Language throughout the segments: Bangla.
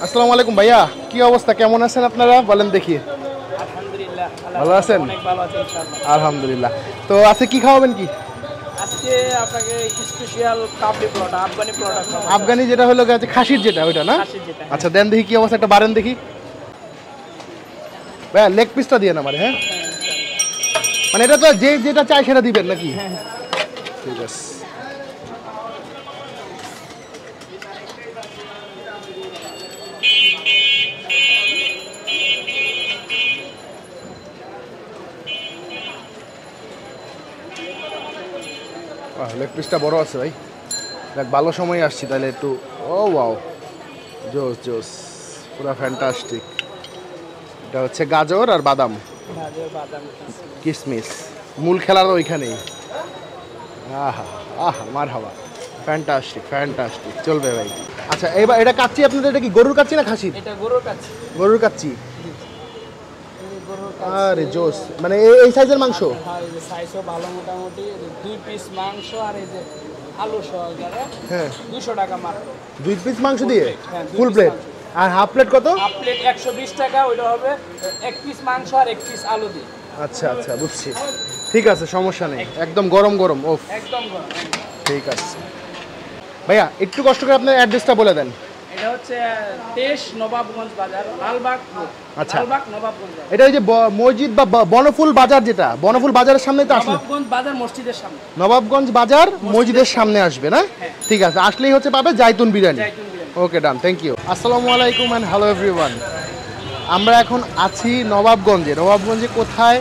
আসসালামু আলাইকুম ভাইয়া, কি অবস্থা, কেমন আছেন আপনারা বলেন দেখি? আলহামদুলিল্লাহ ভালো আছেন? অনেক ভালো আছি ইনশাআল্লাহ। আলহামদুলিল্লাহ। তো আজকে কি খাওয়াবেন কি? আজকে আপনাকে স্পেশাল কাবলি পরোটা, আফগানি পরোটা খাবো। আফগানি যেটা হলো গেছে খাসির যেটা ওইটা না? খাসির যেটা, হ্যাঁ। আচ্ছা দেন দেখি কি অবস্থা, একটা বারেন দেখি ভাইয়া। লেগ পিসটা দিয়ে না মানে, হ্যাঁ মানে এটা তো যে যেটা চাই সেটা দিবেন নাকি? হ্যাঁ হ্যাঁ। ঠিক আছে। লেগ পিসটা বড় আছে ভাই, দেখ ভালো সময় আসছি তাহলে একটু। ও ওয়াও, জোস জোস, পুরো ফ্যান্টাস্টিক। এটা হচ্ছে গাজর আর বাদাম, গাজর বাদাম কিশমিশ, মূল খেলার ওইখানেই। আহা আহা মারহাবা, ফ্যান্টাস্টিক ফ্যান্টাস্টিক, চলবে ভাই। আচ্ছা এবার এটা কাচ্চি আপনাদের, এটা কি গরুর কাচ্চি না খাসির? এটা গরুর কাচ্চি। গরুর কাচ্চি। গরুর আরে জোস, মানে এই সাইজের মাংস? হ্যাঁ, এই যে সাইজও ভালো, মোটামুটি 2 পিস মাংস আর এই যে আলু সহকারে। হ্যাঁ 200 টাকা মাত্র। 2 পিস মাংস দিয়ে হ্যাঁ, 2 ফুল পিস প্লেট। মাংস। আর হাফ প্লেট কত? হাফ প্লেট 120 টাকা, ওইটা হবে 1 পিস মাংস আর 1 পিস আলু দিয়ে। আচ্ছা আচ্ছা বুঝছি, ঠিক আছে সমস্যা নেই, একদম গরম গরম। ওফ একদম গরম। ঠিক আছে ভাইয়া, একটু কষ্ট করে আপনার অ্যাড্রেসটা বলে দেন। এটা হচ্ছে তেশ নবাবগঞ্জ বাজার, লালবাগ রোড। আচ্ছা। লালবাগ নবাবগঞ্জ বাজার। এটা ওই যে মসজিদ বা বনফুল বাজার, যেটা বনফুল বাজারের সামনে তো আসলে নবাবগঞ্জ বাজার মসজিদের সামনে। নবাবগঞ্জ বাজার মসজিদের সামনে আসবে না? হ্যাঁ। ঠিক আছে, আসলেই হচ্ছে পাবে জাইতুন বিরিয়ানি। জাইতুন বিরিয়ানি। ওকে ডান, থ্যাংক ইউ। আসসালামু আলাইকুম অ্যান্ড হ্যালো এভরিওয়ান। আমরা এখন আছি নবাবগঞ্জে। নবাবগঞ্জে কোথায়?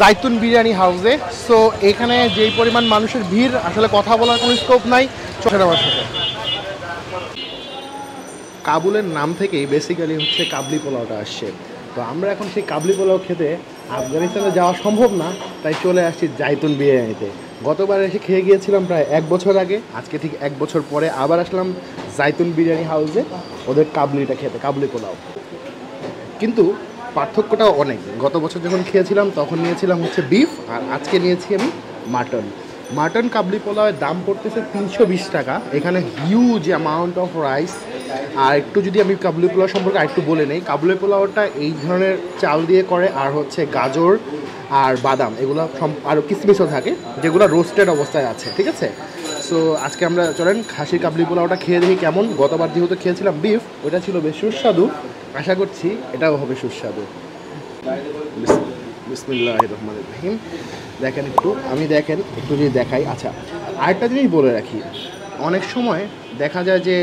জাইতুন বিরিয়ানি হাউসে। সো এখানে যেই পরিমাণ মানুষের ভিড়, আসলে কথা বলার কোনো স্কোপ নাই। চোখের আমার সাথে কাবুলের নাম থেকেই বেসিক্যালি হচ্ছে কাবলি পোলাওটা আসছে। তো আমরা এখন সেই কাবলি পোলাও খেতে আফগানিস্তানে যাওয়া সম্ভব না, তাই চলে আসছি জাইতুন বিরিয়ানিতে। গতবার এসে খেয়ে গিয়েছিলাম প্রায় 1 বছর আগে, আজকে ঠিক 1 বছর পরে আবার আসলাম জাইতুন বিরিয়ানি হাউসে ওদের কাবলিটা খেতে, কাবলি পোলাও। কিন্তু পার্থক্যটাও অনেক। গত বছর যখন খেয়েছিলাম তখন নিয়েছিলাম হচ্ছে বিফ, আর আজকে নিয়েছি আমি মাটন। মাটন কাবলি পোলাওয়ের দাম পড়তেছে 320 টাকা। এখানে হিউজ অ্যামাউন্ট অফ রাইস। আর একটু যদি আমি কাবলি পোলাও সম্পর্কে আরেকটু বলে নেই, কাবলি পোলাওটা এই ধরনের চাল দিয়ে করে, আর হচ্ছে গাজর আর বাদাম এগুলো আরও কিসমিসও থাকে, যেগুলো রোস্টেড অবস্থায় আছে। ঠিক আছে, সো আজকে আমরা চলেন খাসির কাবলি পোলাওটা খেয়ে দেখি কেমন। গতবার যেহেতু খেয়েছিলাম বিফ, ওটা ছিল বেশ সুস্বাদু, আশা করছি এটাও হবে সুস্বাদু। বিসমিল্লাহির রহমানির রহিম। দেখেন একটু, আমি দেখেন একটু যদি দেখাই। আচ্ছা আরেকটা জিনিস বলে রাখি, অনেক সময় দেখা যায় যে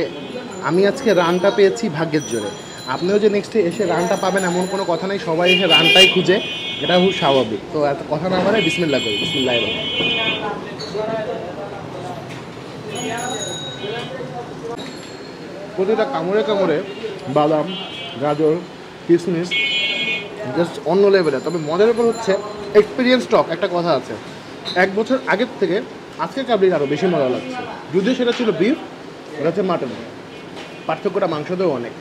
আমি আজকে রানটা পেয়েছি ভাগ্যের জোরে, আপনিও যে নেক্সটে এসে রানটা পাবেন এমন কোনো কথা নেই। সবাই এসে রানটাই খুঁজে, এটা খুব স্বাভাবিক। তো এত কথা না বলে বিসমিল্লাহ করি। বিসমিল্লাহির রহমানির রহিম। প্রতিটা কামড়ে কামড়ে বাদাম, গাজর, কিশমিশ জাস্ট অন্য লেভেলে। তবে মজার ব্যাপার হচ্ছে এক্সপিরিয়েন্স টক, একটা কথা আছে, 1 বছর আগের থেকে আজকের কাবলির আরও বেশি মজা লাগছে। যদিও সেটা ছিল বিফ, এটা হচ্ছে মাটন, পার্থক্যটা মাংসতেও অনেক।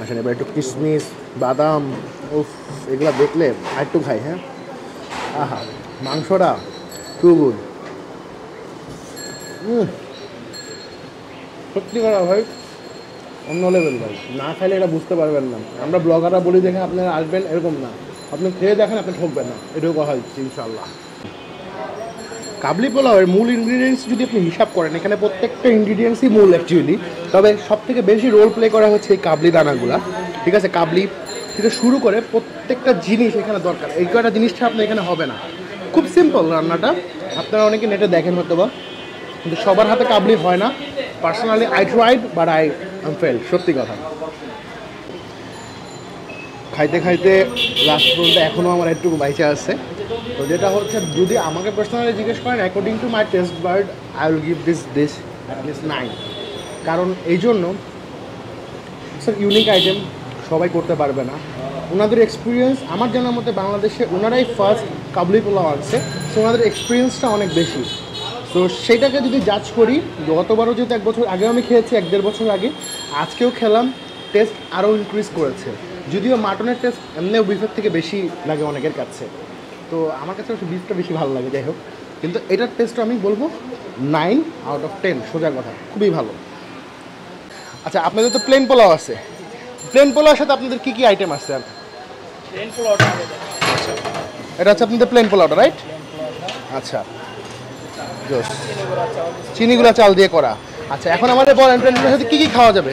আসলে এবার একটু কিশমিশ, বাদাম, উফ, এগুলো দেখলে আর একটু খাই। হ্যাঁ আহা, মাংসটা টু গুড। সত্যি কথা ভাই, অন্য লেভেল ভাই, না খাইলে এটা বুঝতে পারবেন না। আমরা ব্লগাররা বলি দেখে আপনারা আসবেন এরকম না, আপনি খেয়ে দেখেন, আপনি ঠকবেন না, এটাও কথা দিচ্ছি ইনশাল্লাহ। কাবলি পোলাওয়ের মূল ইনগ্রিডিয়েন্টস যদি আপনি হিসাব করেন, এখানে প্রত্যেকটা ইনগ্রিডিয়েন্টসই মূল অ্যাকচুয়ালি। তবে সব থেকে বেশি রোল প্লে করা হচ্ছে এই কাবলি দানাগুলা। ঠিক আছে, কাবলি থেকে শুরু করে প্রত্যেকটা জিনিস এখানে দরকার। এই কটা জিনিসটা আপনার এখানে হবে না। খুব সিম্পল রান্নাটা, আপনারা অনেকে নেটে দেখেন হয়তো বা, কিন্তু সবার হাতে কাবলি হয় না। Personally I tried but I am fail, সত্যি কথা। খাইতে খাইতে লাস্ট পর্যন্ত এখনও আমার একটু বাইচে আছে। তো যেটা হচ্ছে, যদি আমাকে পার্সোনালি জিজ্ঞেস করেন, according to my test bird I will give this dish at least 9। কারণ এই জন্য স্যার ইউনিক আইটেম, সবাই করতে পারবে না। ওনাদের এক্সপিরিয়েন্স, আমার জানার মতে বাংলাদেশে ওনারাই ফার্স্ট কাবলি পোলাও আনছে, সো ওনাদের এক্সপিরিয়েন্সটা অনেক বেশি। তো সেইটাকে যদি জাজ করি, গতবারও যেহেতু 1 বছর আগে আমি খেয়েছি, 1-1.5 বছর আগে, আজকেও খেলাম, টেস্ট আরও ইনক্রিজ করেছে। যদিও মাটনের টেস্ট এমনিও বিফের থেকে বেশি লাগে অনেকের কাছে, তো আমার কাছে বিফটা বেশি ভালো লাগে। যাই হোক, কিন্তু এটার টেস্ট আমি বলবো 9 আউট অফ 10, সোজা কথা, খুবই ভালো। আচ্ছা আপনাদের তো প্লেন পোলাও আছে, প্লেন পোলাওর সাথে আপনাদের কি কি আইটেম আছে? প্লেন পোলাওটা এটা হচ্ছে আপনাদের প্লেন পোলাওটা, রাইট? আচ্ছা, জোস। চিনিগুলা চাল দিয়ে করা। আচ্ছা এখন আমাদের বলেন প্লেন পোলাওর সাথে কি কি খাওয়া যাবে?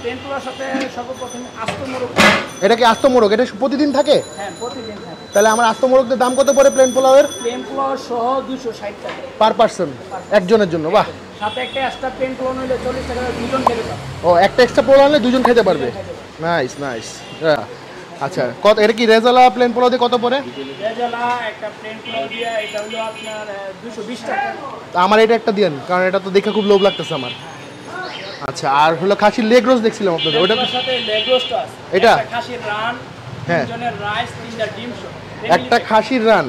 প্লেন পোলাওর সাথে সর্বপ্রথম আস্ত মোরগ। এটা কি আস্ত মোরগ? এটা প্রতিদিন থাকে? হ্যাঁ প্রতিদিন থাকে। তাহলে আমার আস্ত মোরগদের দাম কত পড়ে প্লেন পোলাওয়ের? প্লেন পোলাও সহ 260 টাকা পার পার্সন, একজনের জন্য? বাহ। সাথে একটা এক্সট্রা প্লেন পোলাও নিলে 40 টাকা দুজন খেতে পারবে। ও, একটা এক্সট্রা পোলাও আনলে দুজন খেতে পারবে। Nice nice. আচ্ছা কত, এটা কি রেজালা প্লেন পোলাও দিয়ে কত পড়ে? রেজালা একটা প্লেন পোলাও দিয়ে এটা হলো আপনার 220 টাকা। আমার এটা একটা দিয়েন, কারণ এটা তো দেখে খুব লোভ লাগতেছে আমার। আচ্ছা আর হলো খাসির লেগ রোস্ট দেখছিলাম আপনাদের, ওটা সাথে লেগ রোস্ট আছে। এটা একটা খাসির রান, হ্যাঁ, তিনজনের রাইস, তিনটা ডিম সহ। একটা খাসির রান,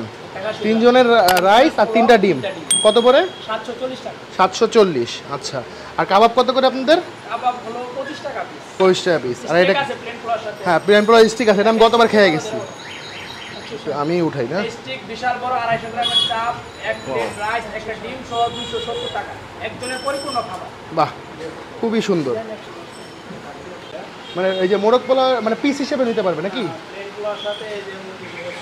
তিনজনের রাইস আর তিনটা ডিম, কত করে? 740 টাকা। 740। আচ্ছা আর কাবাব কত করে আপনাদের? কাবাব হলো 25 টাকা পিস। 25 টাকা পিস। আর এটা আছে প্লেন পোলাওর সাথে। হ্যাঁ প্লেন পোলাও স্টিক আছে, এটা আমি গতবার খেয়ে গেছি। আমি উঠাই না স্টিক বিশাল বড় 250 গ্রামের চাপ, এক প্লেট রাইস, একটা ডিম সহ 270 টাকা। একজনের পরিপূর্ণ খাবার। বাহ, খুবই সুন্দর। মানে এই যে মোরগ পোলাও মানে পিস হিসেবে নিতে পারবে নাকি? প্লেন পোলাওর সাথে এই যে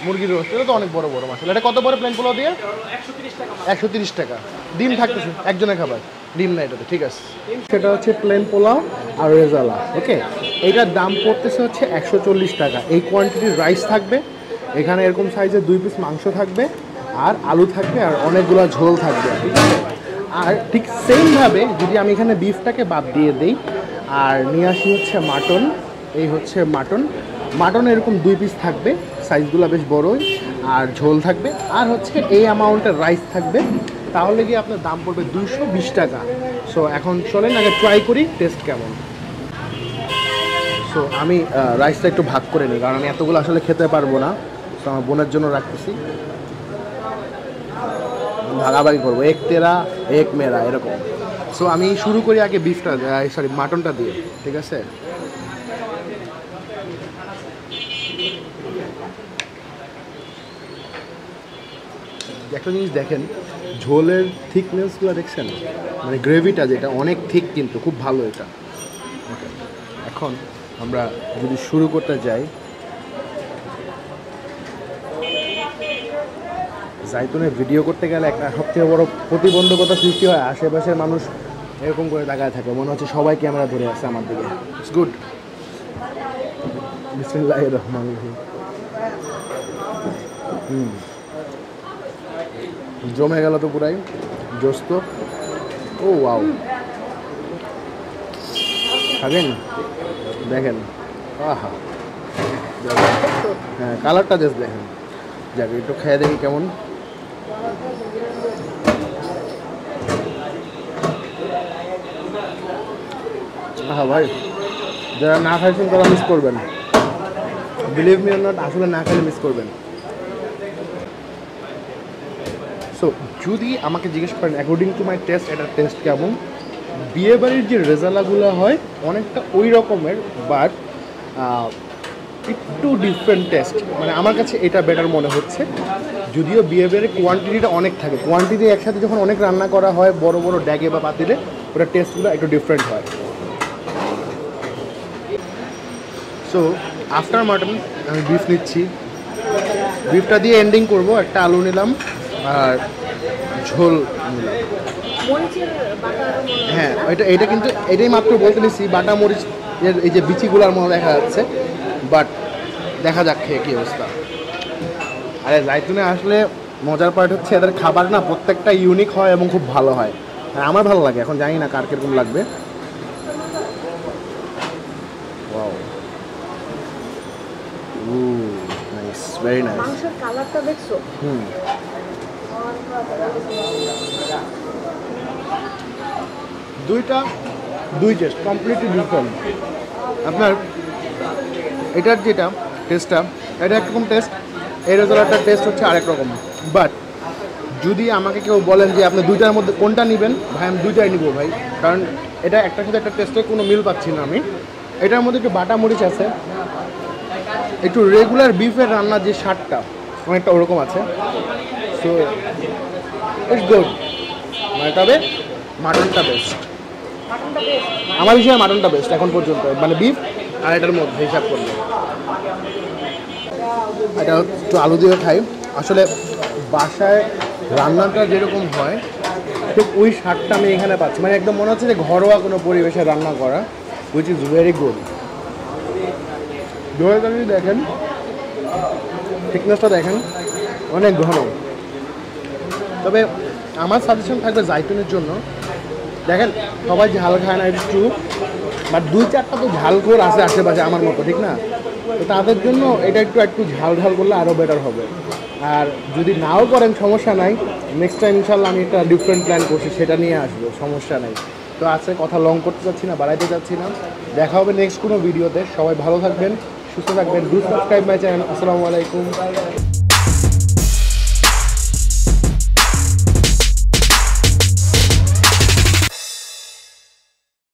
মুরগির রোস্ট, এটা তো অনেক বড় বড় মাছ। এটা কত বড় প্লেন পোলাও দিয়ে? 130 টাকা। 130 টাকা। ডিম থাকতেছে একজনের খাবার? ডিম না এটাতে, ঠিক আছে। সেটা হচ্ছে প্লেন পোলাও আর রেজালা, ওকে। এইটার দাম পড়তেছে হচ্ছে 140 টাকা। এই কোয়ান্টিটির রাইস থাকবে, এখানে এরকম সাইজের 2 পিস মাংস থাকবে, আর আলু থাকবে, আর অনেকগুলো ঝোল থাকবে, ঠিক আছে। আর ঠিক সেমভাবে যদি আমি এখানে বিফটাকে বাদ দিয়ে দিই আর নিয়ে আসি হচ্ছে মাটন, এই হচ্ছে মাটন। মাটন এরকম 2 পিস থাকবে, সাইজগুলো বেশ বড়ই, আর ঝোল থাকবে, আর হচ্ছে এই অ্যামাউন্টের রাইস থাকবে, তাহলে গিয়ে আপনার দাম পড়বে 220 টাকা। সো এখন চলেন আগে ট্রাই করি টেস্ট কেমন। সো আমি রাইসটা একটু ভাগ করে নিই, কারণ আমি এতগুলো আসলে খেতে পারবো না। তো আমার বোনের জন্য রাখতেছি, ভাগাভাগি করবো, এক তেরা এক মেরা এরকম। সো আমি শুরু করি আগে বিফটা, সরি মাটনটা দিয়ে, ঠিক আছে। একটা জিনিস দেখেন, ঝোলের থিকনেসগুলো দেখছেন, মানে গ্রেভিটা যেটা অনেক থিক, কিন্তু খুব ভালো এটা। ওকে, এখন আমরা যদি শুরু করতে যাই, জাইতুনের ভিডিও করতে গেলে একটা সবথেকে বড় প্রতিবন্ধকতা সৃষ্টি হয়, আশেপাশের মানুষ এরকম করে তাকায় থাকে, মনে হচ্ছে সবাই ক্যামেরা ধরে আছে আমার দিকে। It's good. বিসমিল্লাহির রহমানির রহিম। জমে গেল তো পুরাই, জোস্ত। ও ওয়াও, খাবেন? দেখেন, আহা, হ্যাঁ কালারটা জাস্ট দেখেন। যাকে একটু খেয়ে দেখি কেমন। হ্যাঁ ভাই, যারা না খাইছেন তারা মিস করবেন, বিলিভ মি অর নট, আসলে না খেলে মিস করবেন। সো যদি আমাকে জিজ্ঞেস করেন অ্যাকর্ডিং টু মাই টেস্ট, এটার টেস্ট কেমন, বিয়েবাড়ির যে রেজালাগুলো হয় অনেকটা ওই রকমের, বাট একটু ডিফারেন্ট টেস্ট। মানে আমার কাছে এটা বেটার মনে হচ্ছে, যদিও বিয়েবাড়ির কোয়ান্টিটিটা অনেক থাকে, কোয়ান্টিটি একসাথে যখন অনেক রান্না করা হয় বড় বড় ড্যাগে বা পাতিলে, ওটার টেস্টগুলো একটু ডিফারেন্ট হয়। সো আফটার মাটন আমি বিফ নিচ্ছি, বিফটা দিয়ে এন্ডিং করব। একটা আলু নিলাম আর ঝোল নিলাম। হ্যাঁ এটা কিন্তু এটাই মাত্র বলতে নিচ্ছি, বাটা মরিচ এর এই যে বিচিগুলার মতো দেখা যাচ্ছে, বাট দেখা যাক খেয়ে কী অবস্থা। আরে জাইতুনে আসলে মজার পার্ট হচ্ছে এদের খাবার না প্রত্যেকটা ইউনিক হয় এবং খুব ভালো হয়, আর আমার ভালো লাগে। এখন জানি না কার কীরকম লাগবে। Wow, nice, very nice. মাংসের কালারটা দেখছো? দুই টেস্ট কমপ্লিটলি ডিফারেন্ট। আপনার এটার যেটা টেস্টটা, এটা একরকম টেস্ট, এই রেজাল্টটার টেস্ট হচ্ছে আরেক রকম। বাট যদি আমাকে কেউ বলেন যে আপনি দুইটার মধ্যে কোনটা নেবেন, ভাই আমি দুইটাই নিব ভাই, কারণ এটা একটার সাথে একটা টেস্টের কোনো মিল পাচ্ছি না আমি। এটার মধ্যে একটু বাটা মরিচ আছে, একটু রেগুলার বিফের রান্নার যে স্বাদটা অনেকটা ওরকম আছে। সো ইটস গুড, মানে তবে মাটনটা বেস্ট। মাটনটা বেস্ট। আমার হিসেবে মাটনটা বেস্ট এখন পর্যন্ত, মানে বিফ আর এটার মধ্যে হিসাব করলে। এটা একটু আলু দিয়ে খাই। আসলে বাসায় রান্নাটা যেরকম হয় ঠিক ওই স্বাদটা আমি এখানে পাচ্ছি, মানে একদম মনে হচ্ছে যে ঘরোয়া কোনো পরিবেশে রান্না করা, উইচ ইজ ভেরি গুড। দইটা যদি দেখেন, থিকনেসটা দেখেন, অনেক ঘন। তবে আমার সাজেশন থাকবে জাইতুনের জন্য। দেখেন সবাই ঝাল খায় না, একটু বাট 2-4টা তো ঝালখোর আছে আশেপাশে আমার মতো, ঠিক না? তো তাদের জন্য এটা একটু ঝাল করলে আরও বেটার হবে। আর যদি নাও করেন সমস্যা নাই, নেক্সট টাইম ইনশাল্লাহ আমি একটা ডিফারেন্ট প্ল্যান করছি, সেটা নিয়ে আসবো, সমস্যা নেই। তো আছে কথা লং করতে চাচ্ছি না, বাড়াইতে চাচ্ছি না। দেখা হবে নেক্সট কোনো ভিডিওতে। সবাই ভালো থাকবেন, সুস্থ থাকবেন। Do subscribe my channel. আসসালামু আলাইকুম।